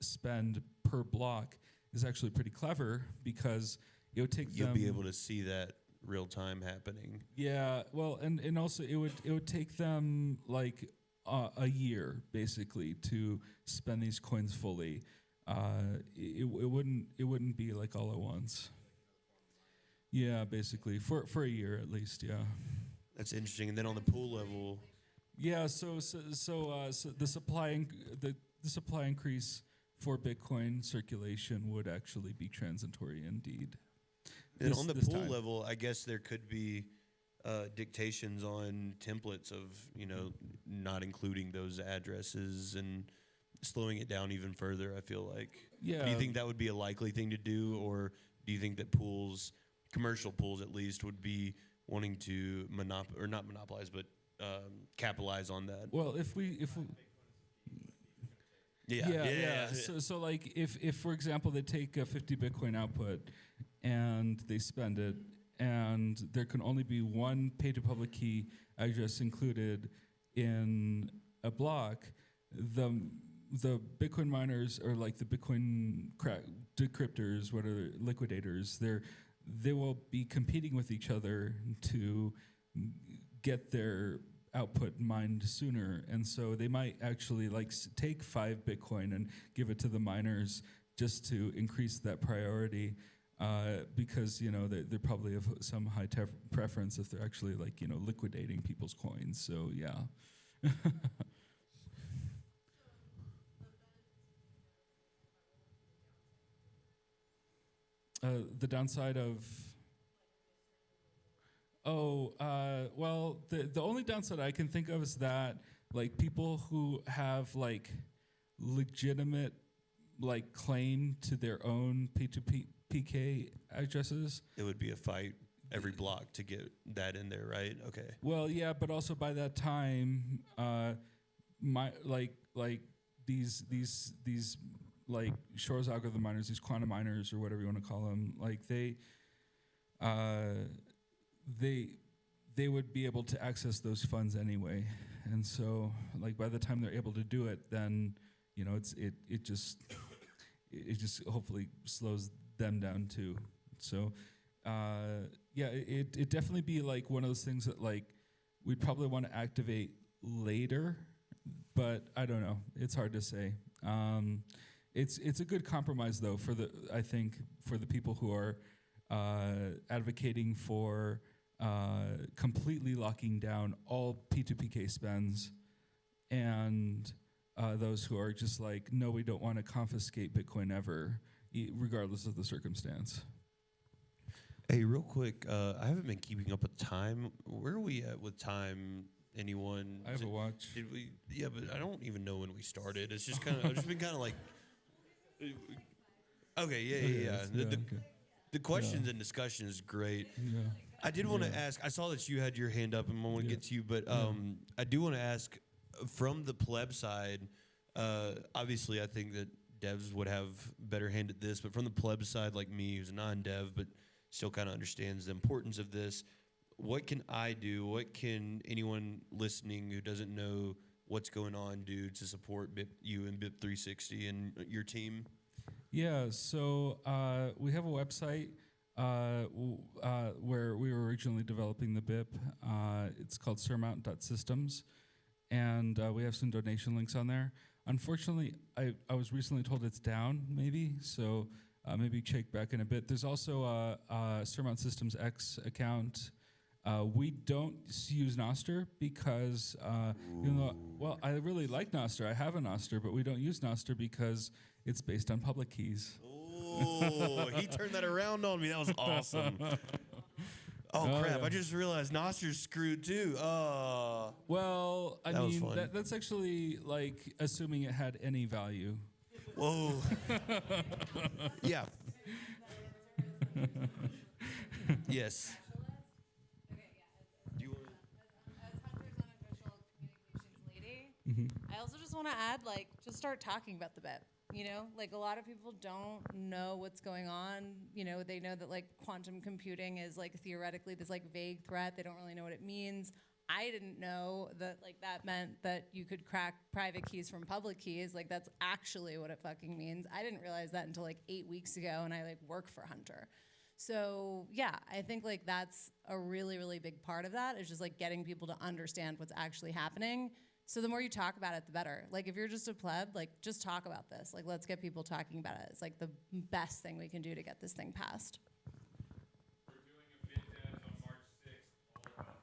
spend per block is actually pretty clever, because it would take You'll them. be able to see that real time happening. Yeah, well, and also it would take them like a year basically to spend these coins fully. It wouldn't be like all at once. Yeah, basically for a year at least. Yeah. That's interesting. And then on the pool level, Yeah. So the the supply increase for Bitcoin circulation would actually be transitory indeed. and on the This pool time. level, I guess there could be dictations on templates of not including those addresses and slowing it down even further. I feel like. Yeah. Do you think that would be a likely thing to do, or do you think that pools, commercial pools at least, would be wanting to not monopolize, but capitalize on that? Well, if we Yeah. So like if for example they take a 50 Bitcoin output and they spend it, and there can only be one pay to public key address included in a block, the Bitcoin miners, or like the Bitcoin decryptors, what are liquidators, they will be competing with each other to get their output mined sooner, and so they might actually like take 5 Bitcoin and give it to the miners just to increase that priority, because they probably have some high preference if they're actually like liquidating people's coins. So yeah. The downside of well, the only downside I can think of is that like people who have like legitimate like claim to their own P2PK addresses. It would be a fight every block to get that in there, right? Okay. Well, yeah, but also by that time, my like these like Shor's algorithm miners, these quantum miners or whatever you want to call them, like they would be able to access those funds anyway, and so like by the time they're able to do it, then it just hopefully slows them down too. So yeah, it definitely be like one of those things that like we'd probably want to activate later, but I don't know. It's hard to say. It's a good compromise though I think for the people who are advocating for completely locking down all P2PK spends, and those who are just like, no, we don't want to confiscate Bitcoin ever, regardless of the circumstance. Hey, real quick, I haven't been keeping up with time. Where are we at with time? Anyone? I have a watch. Did we? Yeah, but I don't even know when we started. It's just kind of. I've just been kind of like. Okay. Yeah. The questions and discussion is great. Yeah. I did want to ask. I saw that you had your hand up, and I want to get to you, but I do want to ask from the pleb side. Obviously, I think that devs would have better hand at this, but from the pleb side, like me, who's a non-dev but still kind of understands the importance of this, what can I do? What can anyone listening who doesn't know what's going on do to support you and BIP 360 and your team? Yeah, so we have a website where we were originally developing the BIP. It's called surmount.systems, and we have some donation links on there. Unfortunately, I was recently told it's down, maybe, so maybe check back in a bit. There's also a Surmount Systems X account. We don't use Nostr because, well, I really like Nostr. I have a Nostr, but we don't use Nostr because it's based on public keys. Oh, he turned that around on me. That was awesome. Oh, crap. Yeah. I just realized Nostr's screwed too. Oh. Well, I That was mean, fun. that's actually like assuming it had any value. Whoa. Yeah. Yes. Do you want As Hunter's unofficial communications lady, I also just want to add, like, just start talking about the bet. Like a lot of people don't know what's going on. They know that like quantum computing is like theoretically this like vague threat. They don't really know what it means. I didn't know that like that meant that you could crack private keys from public keys. Like that's actually what it fucking means. I didn't realize that until like 8 weeks ago, and I like work for Hunter. So yeah, I think like that's a really, really big part of that is just like getting people to understand what's actually happening. So the more you talk about it, the better. Like if you're just a pleb, like just talk about this. Like let's get people talking about it. It's like the best thing we can do to get this thing passed. We're doing a bit devs on March 6th, all about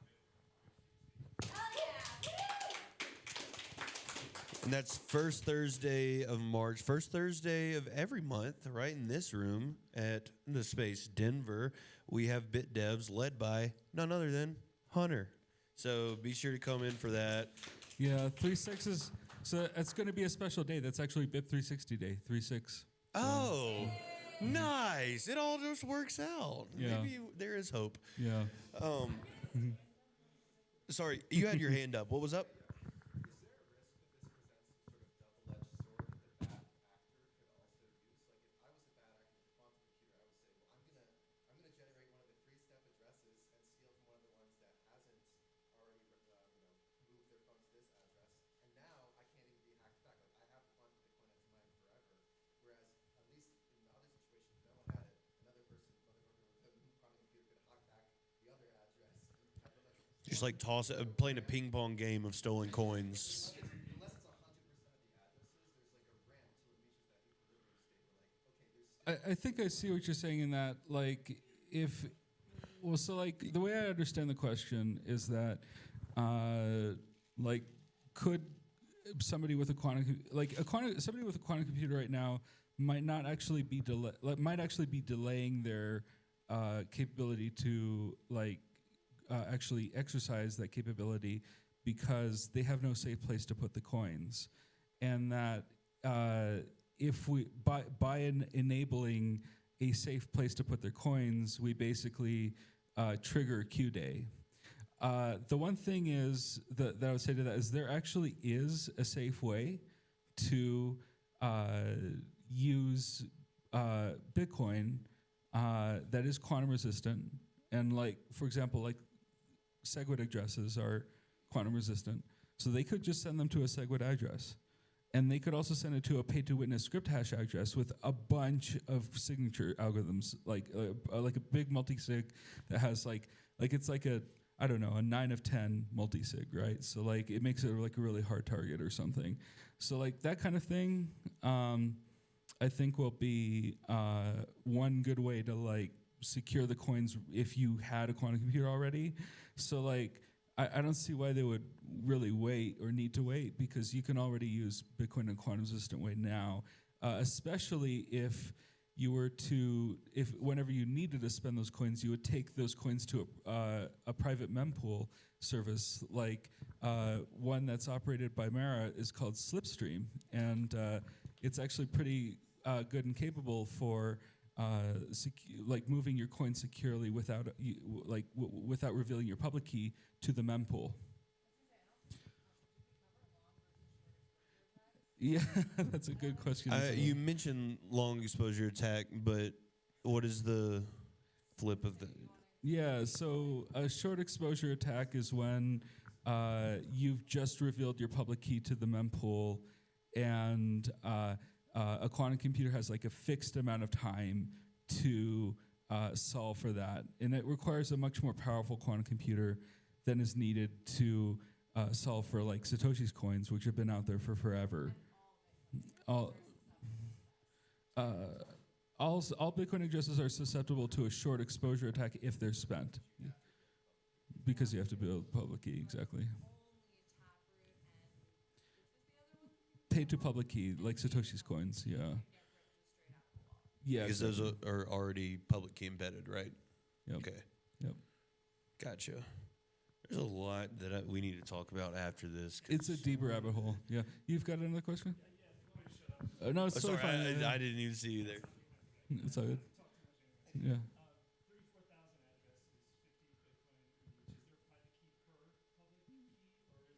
And that's first Thursday of March, first Thursday of every month, right in this room at the Space Denver. We have Bit Devs led by none other than Hunter. So be sure to come in for that. Yeah, 3.6 is, so it's going to be a special day. That's actually BIP 360 Day, 3.6. Oh, nice. It all just works out. Yeah. Maybe there is hope. Yeah. Sorry, you had your hand up. What was up? Just like playing a ping pong game of stolen coins. I think I see what you're saying in that, like, if, well, so like the way I understand the question is that, like, could somebody with a somebody with a quantum computer right now might not actually be might actually be delaying their capability to actually exercise that capability because they have no safe place to put the coins, and that if we by enabling a safe place to put their coins, we basically trigger Q day. The one thing is that I would say to that is there actually is a safe way to use Bitcoin that is quantum resistant, and like for example, like SegWit addresses are quantum resistant, so they could just send them to a SegWit address. And they could also send it to a pay-to-witness script hash address with a bunch of signature algorithms, like a big multi-sig that has it's like a, I don't know, a 9 of 10 multi-sig, right? So like it makes it like a really hard target or something. So like that kind of thing, I think will be one good way to like secure the coins if you had a quantum computer already. So like I don't see why they would really wait or need to wait, because you can already use Bitcoin in a quantum resistant way now, especially if you were to, if whenever you needed to spend those coins, you would take those coins to a private mempool service, like one that's operated by Mara is called Slipstream, and it's actually pretty good and capable for like moving your coin securely without without revealing your public key to the mempool. Yeah, that's a good question. You mentioned long exposure attack, but what is the flip of that? Yeah, so a short exposure attack is when you've just revealed your public key to the mempool, and a quantum computer has like a fixed amount of time to solve for that. And it requires a much more powerful quantum computer than is needed to solve for like Satoshi's coins, which have been out there for forever. All Bitcoin addresses are susceptible to a short exposure attack if they're spent. Because you have to build public key, exactly. Pay to public key, like Satoshi's coins, yeah. Yeah, Because exactly. those are already public key embedded, right? Yep. Okay. Yep. Gotcha. There's a lot that we need to talk about after this. It's a deep rabbit hole. Yeah. You've got another question? No, it's totally Sorry, fine. I didn't even see you there. It's all good. Yeah.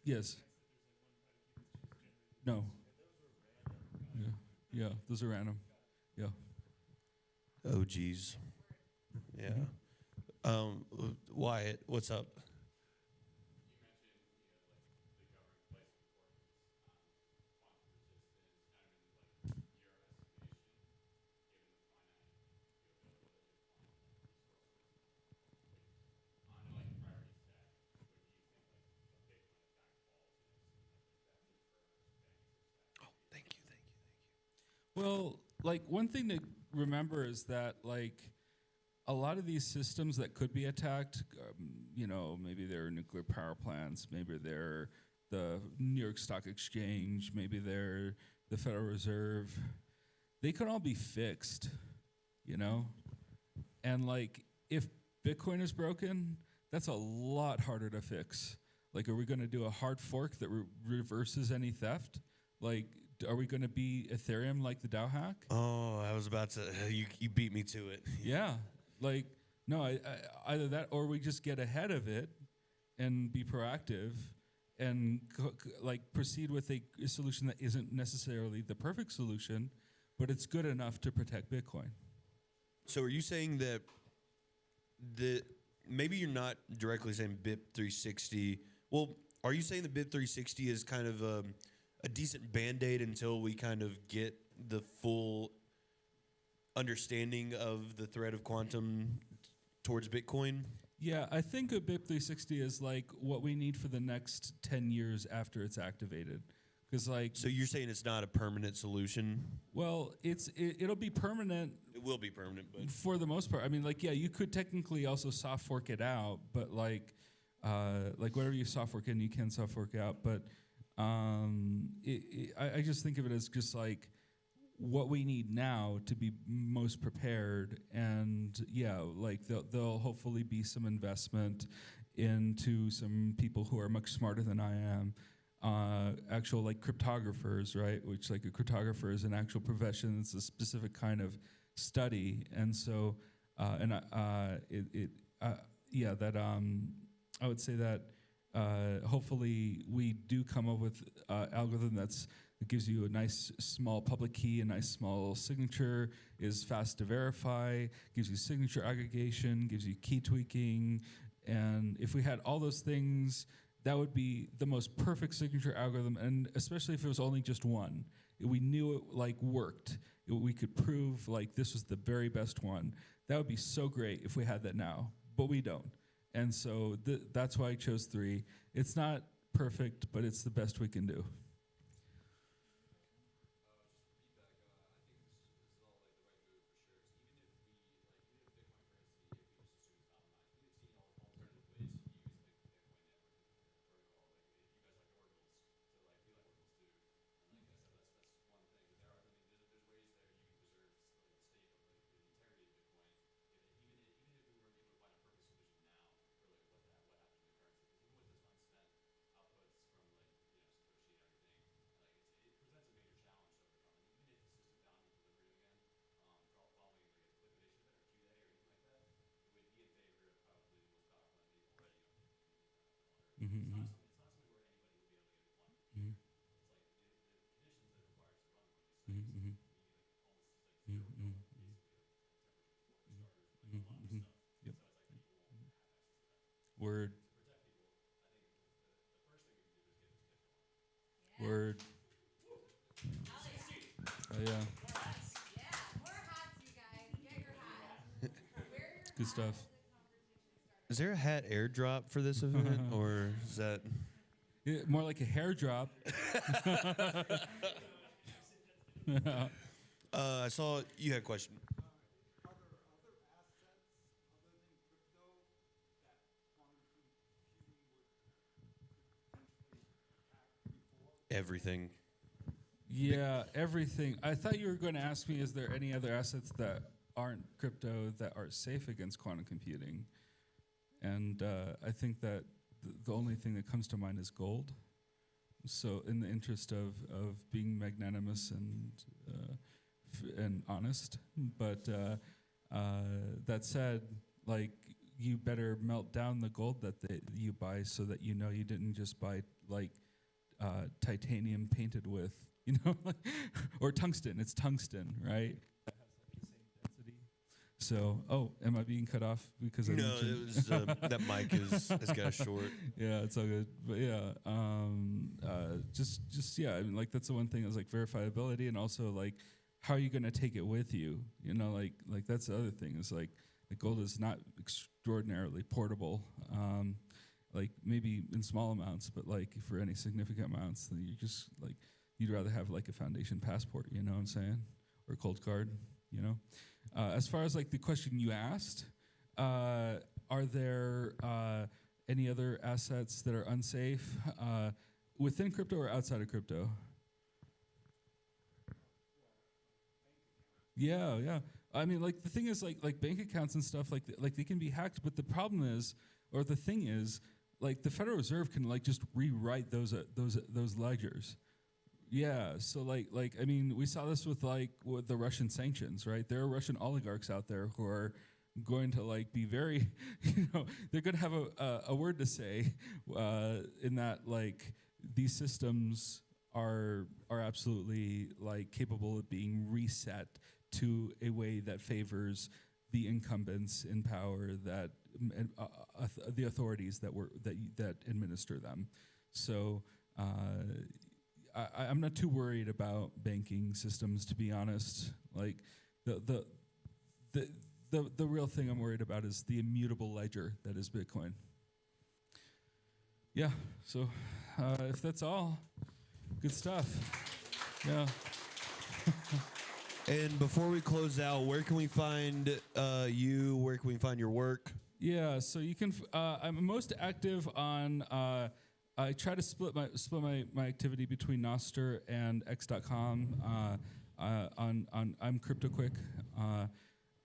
Yes. No. Yeah. Yeah. Those are random. Yeah. Oh, geez. Yeah. Wyatt, what's up? Well, like one thing to remember is that like a lot of these systems that could be attacked, maybe they're nuclear power plants, maybe they're the New York Stock Exchange, maybe they're the Federal Reserve. They could all be fixed, you know? And like if Bitcoin is broken, that's a lot harder to fix. Like, are we going to do a hard fork that reverses any theft? Like, are we going to be Ethereum like the DAO hack? Oh, I was about to. You beat me to it. Yeah. Like, no, either that or we just get ahead of it and be proactive and proceed with a solution that isn't necessarily the perfect solution, but it's good enough to protect Bitcoin. So, are you saying that maybe you're not directly saying BIP 360? Well, are you saying the BIP 360 is kind of a decent band-aid until we kind of get the full understanding of the threat of quantum towards Bitcoin? Yeah, I think a BIP 360 is like what we need for the next 10 years after it's activated. Because like, So you're saying it's not a permanent solution? well, it'll be permanent It will be permanent, but for the most part. I mean, like, yeah, you could technically also soft fork it out, but like whatever you soft fork in, you can soft fork out. But I just think of it as just like what we need now to be most prepared. And yeah, like there'll hopefully be some investment into some people who are much smarter than I am. Actual like cryptographers, right? Which like a cryptographer is an actual profession. It's a specific kind of study, and so I would say that hopefully we do come up with algorithm that gives you a nice small public key, a nice small signature, is fast to verify, gives you signature aggregation, gives you key tweaking, and if we had all those things, that would be the most perfect signature algorithm, and especially if it was only just one. We knew it like worked. We could prove like this was the very best one. That would be so great if we had that now, but we don't. And so that's why I chose 3. It's not perfect, but it's the best we can do. Mm-hmm. Mm-hmm. Mm-hmm. Mm-hmm. Yep. Word. Word. Oh yeah. Yeah, more hats, you guys. Get your hats. Wear your It's good stuff. is there a hat airdrop for this event, or is that? Yeah, more like a hair drop. I saw you had a question. Are there other assets other than crypto that quantum computing could potentially attack before? Everything. Yeah, everything. I thought you were going to ask me, is there any other assets that aren't crypto that are safe against quantum computing? And I think that the only thing that comes to mind is gold. So in the interest of being magnanimous and honest, but that said, like, you better melt down the gold that you buy so that you know you didn't just buy like titanium painted with, or tungsten. It's tungsten, right? That has like the same density. So, am I being cut off because I No, mentioned? it was that mic has got a short. Yeah, it's all good. But yeah, yeah. I mean, like that's the one thing is like verifiability, and also like how are you going to take it with you? Like that's the other thing is like the gold is not extraordinarily portable. Like maybe in small amounts, but like for any significant amounts, then you just like you'd rather have like a foundation passport. You know what I'm saying? or cold card. You know, as far as like the question you asked, are there any other assets that are unsafe within crypto or outside of crypto? Yeah, yeah. I mean, like the thing is, like bank accounts and stuff, like they can be hacked. But the problem is, or the thing is, like the Federal Reserve can like just rewrite those ledgers. Yeah. So like I mean, we saw this with the Russian sanctions, right? There are Russian oligarchs out there who are going to like be very, they're going to have a word to say in that like these systems are absolutely like capable of being reset to a way that favors the incumbents in power, that the authorities that administer them. So I'm not too worried about banking systems, to be honest. Like the real thing I'm worried about is the immutable ledger that is Bitcoin. Yeah. So if that's all, good stuff. Yeah. And before we close out, where can we find you? Where can we find your work? Yeah, so you can. I'm most active on. I try to split my activity between Nostr and X.com. I'm CryptoQuick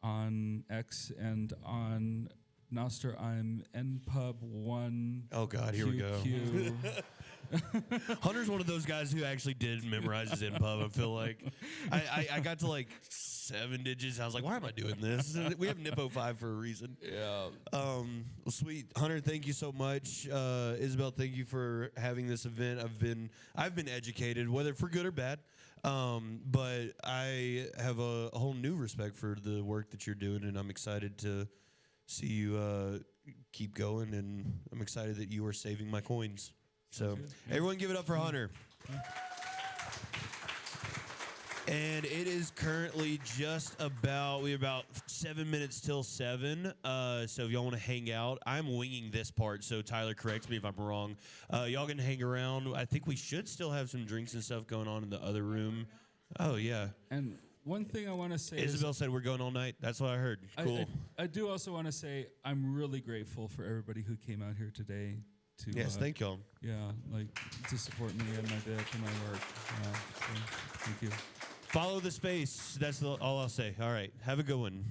on X, and on Nostr I'm npub1. Oh God, here we go. Hunter's one of those guys who actually did memorize his NPub. I feel like I got to like 7 digits. I was like, why am I doing this? We have NIPO5 for a reason. Yeah. Well, sweet. Hunter, thank you so much. Isabel, thank you for having this event. I've been educated, whether for good or bad. But I have a whole new respect for the work that you're doing, and I'm excited to see you keep going, and I'm excited that you are saving my coins. So everyone give it up for Hunter. And it is currently we're about 7 minutes till 7. So if y'all want to hang out, I'm winging this part, so Tyler corrects me if I'm wrong. Y'all can hang around. I think we should still have some drinks and stuff going on in the other room. Oh, yeah. And one thing I want to say Isabel said we're going all night. That's what I heard. Cool. I do also want to say I'm really grateful for everybody who came out here today. Yes, thank y'all. Yeah, like to support me and my bit and my work. So thank you. Follow the space. That's all I'll say. All right. Have a good one.